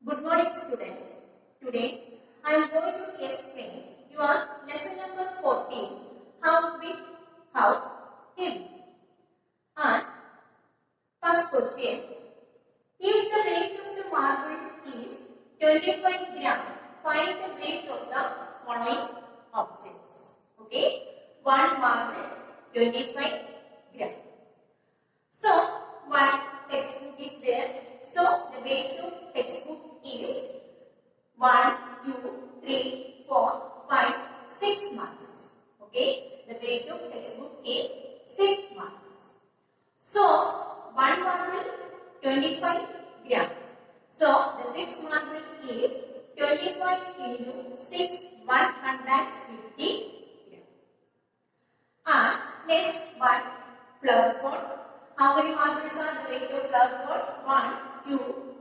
Good morning, students. Today I am going to explain your lesson number 14, how big, how heavy. And first question, if the weight of the marble is 25 gram, find the weight of the following objects. Okay, one marble 25 gram. So one textbook is there. So the weight of textbook is 1, 2, 3, 4, 5, 6 marbles. Okay, the weight of textbook is 6 marbles. So one marble 25 gram. So the 6 marble is 25 into 6, 150 gram. And next one, flower pot. How many marbles are the weight of flower pot? 1, 2,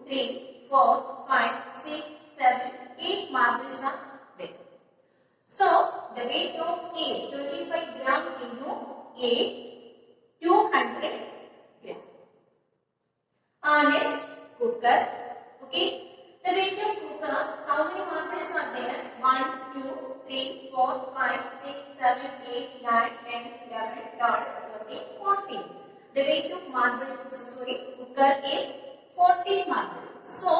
3, 4, 5, 6, 7, 8 marbles are there. So the weight of A, 25 gram into A, 200 gram. Next, cooker. Okay, the weight of cooker, how many marbles are there? 1, 2, 3, 4, 5, 6, 7, 8, 9, 10, 11, 12, 13, 14. The weight of cooker is 14 marble. So,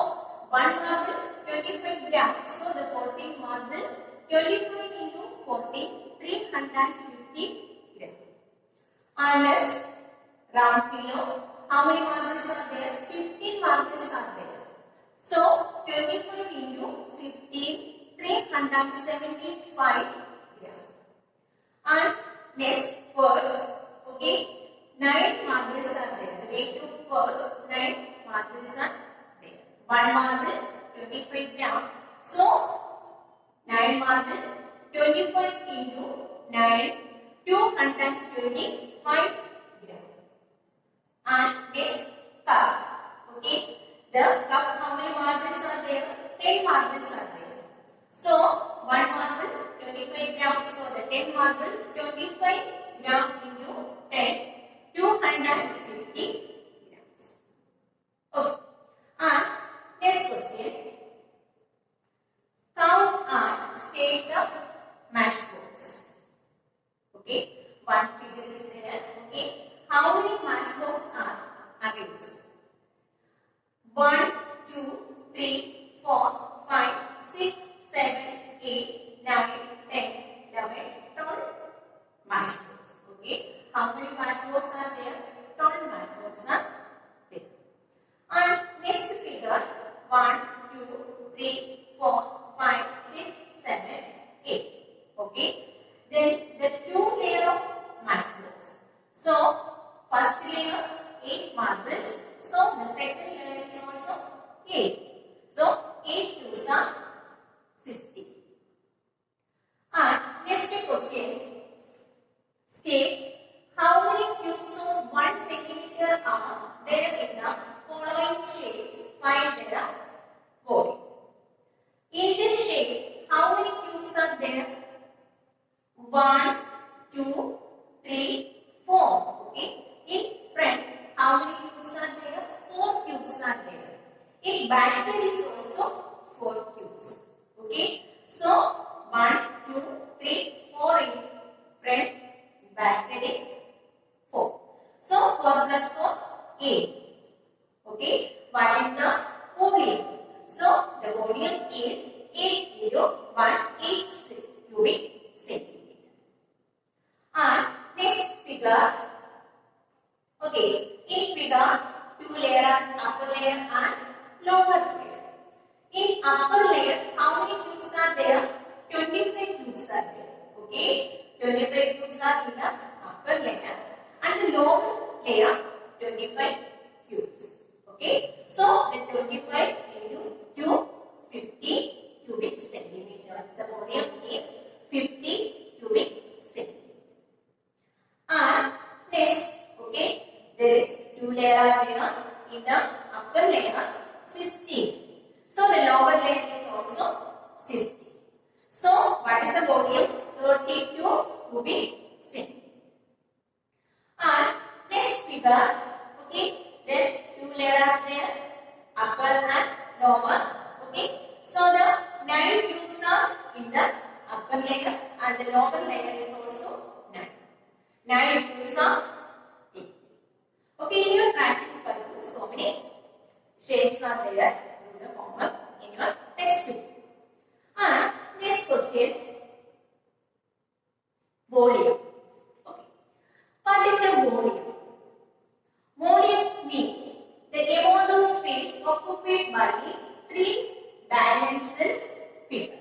1 marble 25 gram. So, the 14 marble 25 into 14, 350 gram. And next, round pillow. How many marbles are there? 15 marbles are there. So, 25 into 15, 375 gram. And next, purse. Okay. 9 marbles are there. The weight of purse, 9 marbles are there. 1 marble, 25 gram. So, 9 marble, 25 into 9, 225 gram. And this cup. Okay. The cup, how many marbles are there? 10 marbles are there. So, 1 marble, 25 gram. So, the 10 marble, 25 gram into 10. 250 grams. Okay. And next question. Count and state the matchbox. Okay. One figure is there. Okay. How many matchbox are arranged? 1, 2, 3, 4, 5, 6, 7, 8, 9, 10, 11, 12 matchbox. Okay. How many matchbox are there? 12 matchbox are there. And next figure, 1, 2, 3, 4, 5, 6, 7, 8. Okay. Then the 2 layer of matchbox. So, first layer 8 marbles. So, the second layer is also 8. So, 8 twos are 60. And next question, state how many cubes of 1 centimeter are there in the following shapes? Find their body. In this shape, how many cubes are there? 1, 2, 3, 4. Okay. In front, how many cubes are there? 4 cubes are there. In back side is also 4 cubes. Okay. So, 1, 2, 3, 4 in front, back side is 4. So, 4 plus 4, 8. Okay. What is the volume? So, the volume is 8018 cubic centimeter. And next figure. Okay. In figure, 2 layer, upper layer and lower layer. In upper layer, how many cubes are there? 25 cubes are there. Okay. 25 cubes are in the upper layer. And the lower layer 25 cubes. Okay. So the 25 into 250 cubic centimeter. The volume is 50 cubic centimeter. And next, okay, there is 2 layers there. In the upper layer 16. So the lower layer is also 16. So what is the volume? 32 cubic centimeter. And next figure, okay, then 2 layers there, upper and lower. Okay. So the 9 cubes are in the upper layer and the lower layer is also 9. 9 cubes are 8. Okay, in your practice Bible, so many shapes are there. Do the homework in your textbook. And next question, volume. Okay. What is a volume? Volume means the amount of space occupied by a three-dimensional figure.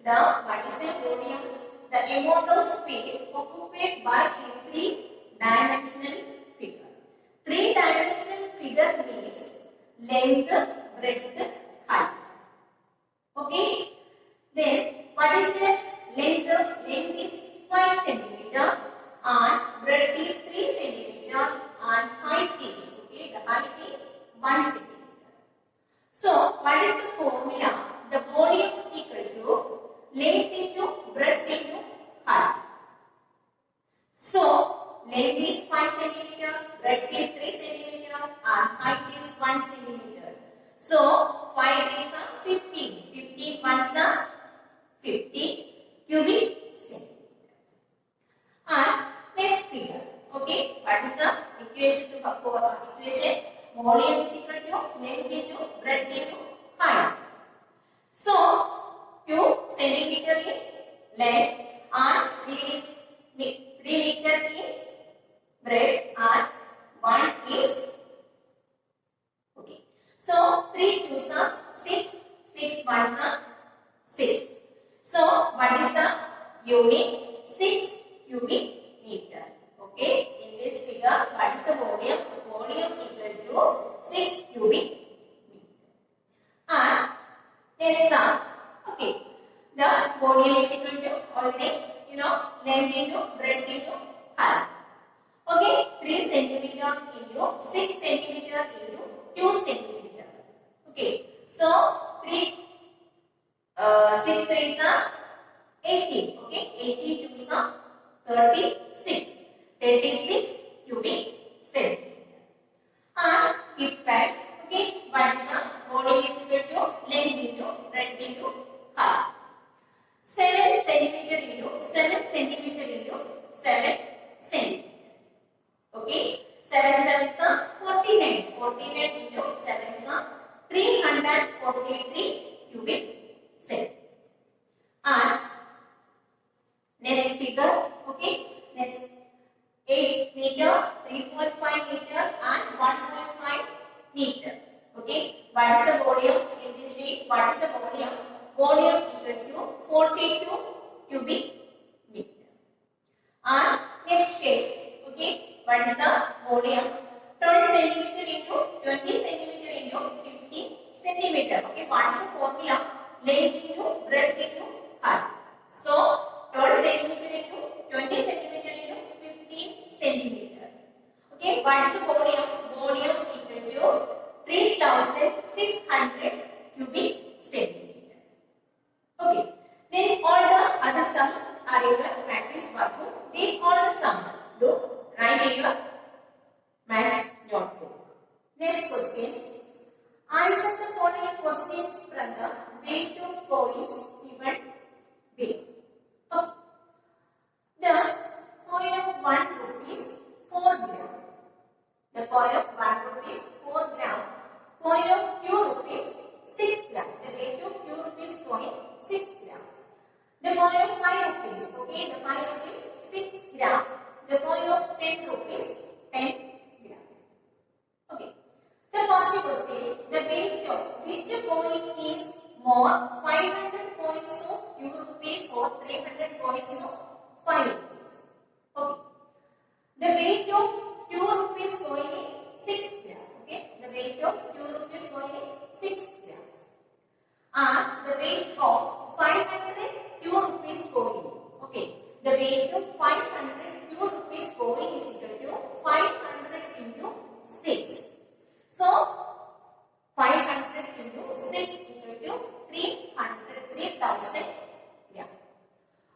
What is the volume? The amount of space occupied by a three-dimensional figure. Three-dimensional figure means length, breadth, height. Okay. Then what is the length? Length is 5 centimeter and breadth is 3 centimeter and height is, okay, the height is 1 centimeter. So what is the formula? The volume equal to length into breadth into height. So length is 5 centimeter, breadth is 3 centimeter and height is 1 centimeter. So 5 is 15. 15 ones are 50 cubic centimeter. And next figure. Okay, what is the equation to equation? Volume is equal to length into breadth into height. So 2 centimeter is length and 3 meter is breadth and 1 is, okay. So 3 twos are 6, 6 ones are 6. So what is the unit? 6 cubic meter. Okay, in this figure, what is the volume? Volume equal to 6 cubic meter. And there's some, okay, the volume is equal to already, length into breadth into height. Okay, 3 centimeter into 6 centimeter into 2 centimeter. Okay, so 6 threes are 18. Okay, 18 twos are 36. 36 cubic centimeter. And if back, okay, what is the volume is equal to length into breadth into height. 7 centimeter into 7 centimeter into 7 centimeter. Okay, 7 sevens are 49. 49 into 7 are 343 cubic centimeter. And next figure, okay, next 8 meter, 3.5 meter and 1.5 meter. Okay, what is the volume in this sheet? What is the volume? Volume equal to 42 cubic meter. And next shape, okay, what is the volume? 12 centimeter into 20 centimeter into 50 centimeter. Okay, what is the formula? Length into breadth into height. So 12 centimeter into 20 centimeter into 15 centimeter. Okay, what is the volume? Volume equal to 3600 cubic centimeter. Okay, then all the other sums are in your practice workbook. These all the sums do write in your maths notebook. Next question. Answer the following questions from the weight of coins given below. Okay. The coin of 1 rupees 4 gram. The coin of 1 rupees 4 gram. Coin of 2 rupees 6 gram. The weight of 2 rupees coin 6 gram. The coin of 5 rupees. Okay, the 5 rupees 6 gram. The coin of 10 rupees 10 gram. Okay. The first question, the weight of which coin is more, 500 coins of 2 rupees or 300 coins of 5 rupees. Okay. The weight of 2 rupees coin is 6 gram. Okay. The weight of 2 rupees coin is 6 gram. And the weight of 500 2 rupees coin. Okay. The weight of 500 2 rupees coin is equal to 500 into 6. So 500 into 6 equal to 3000 gram.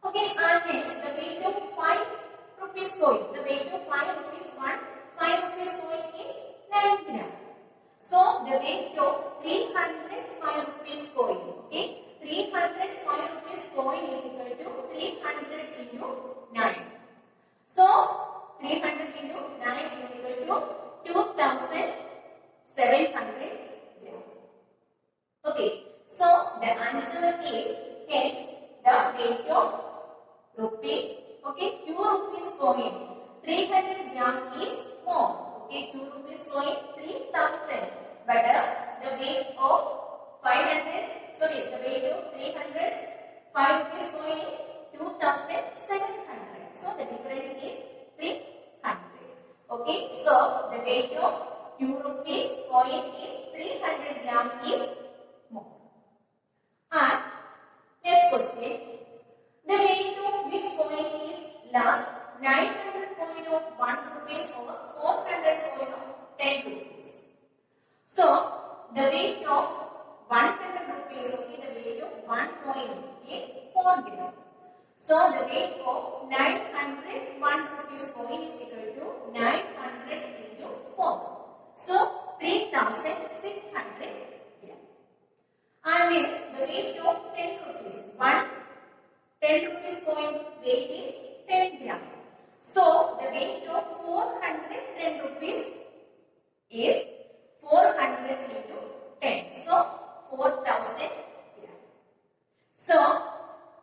Okay, and next the weight of 5 rupees coin. The weight of 5 rupees 5 rupees coin is 9 gram. So the weight of 305 rupees coin. Okay, 305 rupees coin is equal to 300 into 9. So 300 into 9 is equal to 2700 gram. Okay, so the answer is hence the weight of rupees. Okay, 2 rupees coin 300 gram is more. Okay, 2 rupees coin 3000, but the weight of 500, sorry, the weight of 300 5 rupees coin is 2700. So the difference is 300. Okay, so the weight of 2 rupees coin is 300 gram is more. And next question, the weight of which coin is last? 900 coin of 1 rupees or 400 coin of 10 rupees. So the weight of 100 rupees, okay, the weight of 1 coin is 4 gram. So the weight of 900 1 rupees coin is equal to 900 into 4. So 3600 gram. And next, the weight of 10 rupees. 10 rupees coin weight is 10 gram. So the weight of 410 rupees is 400 into 10. So 4000 gram. So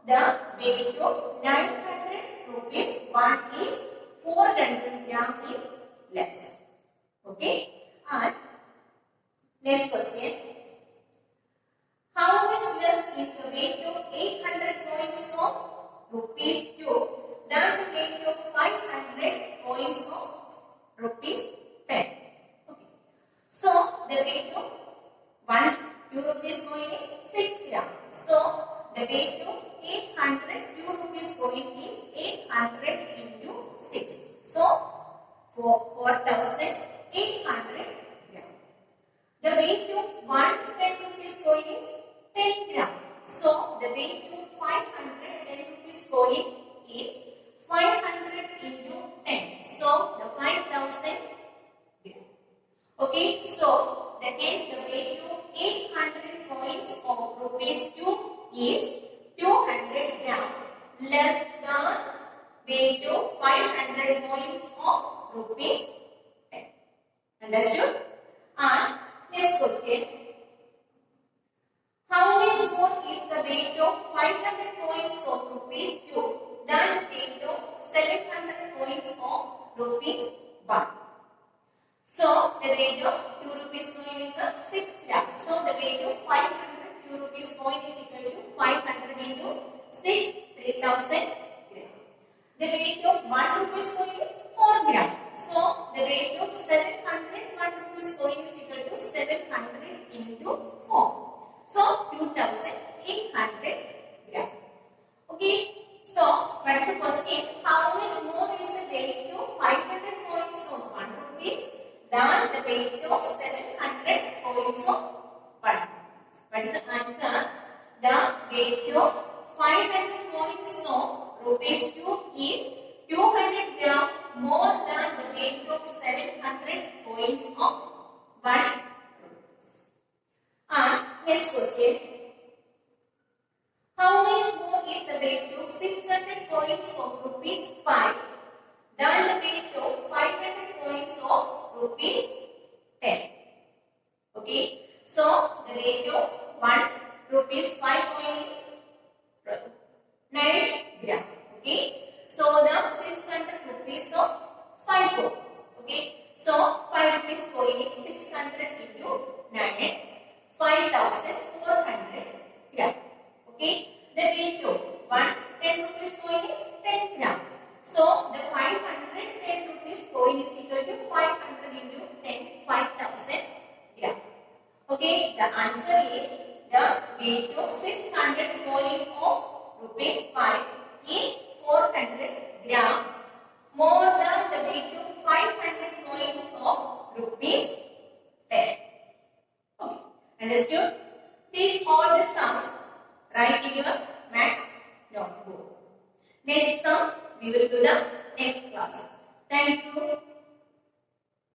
the weight of 900 rupees 1 is 400 gram is less. Okay. And next question. How much less is the weight of 800 coins of rupees 2 than the weight of 500 coins of rupees 10? Okay. So the weight of 2 rupees coin is 6 gram. So the weight of 800 2 rupees coin is 800 into 6. So 4800 gram. The weight of 10 rupees coin is 10 gram. So the weight of 510 rupees coin is 500 into 10. So the 5000 gram. Okay, so the weight of 800 coins of rupees 2 is 200 gram less than weight of 500 coins of rupees 10. Understood? And next question. How much more is the weight of 500 coins of rupees 2 than the weight of 700 coins of rupees 1? So the weight of 2 rupees coin is 6 gram. So the weight of 500 2 rupees coin is equal to 500 into 6, 3000 gram. The weight of 1 rupees coin is 4 gram. So the weight of 700 1 rupees coin is equal to 700 into 4. So 2800 gram. Okay. So what is the question? How much more is the weight of 500 coins of 1 rupees than the weight of 700 coins of 1 rupees? What is the answer? The weight of 500 coins of rupees 2 is 200 gram more than the weight of 700 coins of 1 rupees. And next question. How much more is the weight of 600 coins of rupees 5 than the weight of 500 coins of rupees 10? Okay. So the weight of 1 rupees 5 coin is 9 gram. Okay. So the 600 rupees of 5 coins. Okay. So 5 rupees coin is 600 into 9, 5400 gram. Okay. The weight of 10 rupees coin is 10 gram. So the 510 rupees coin is equal to 500 into 10, 5000 gram. Okay. The answer is the weight of 600 coin of rupees 5 is 400 gram more than the weight of 500 coins of rupees 10. Okay. Understood? These all the sums write in your maths notebook. Next sum we will do the next class. Thank you.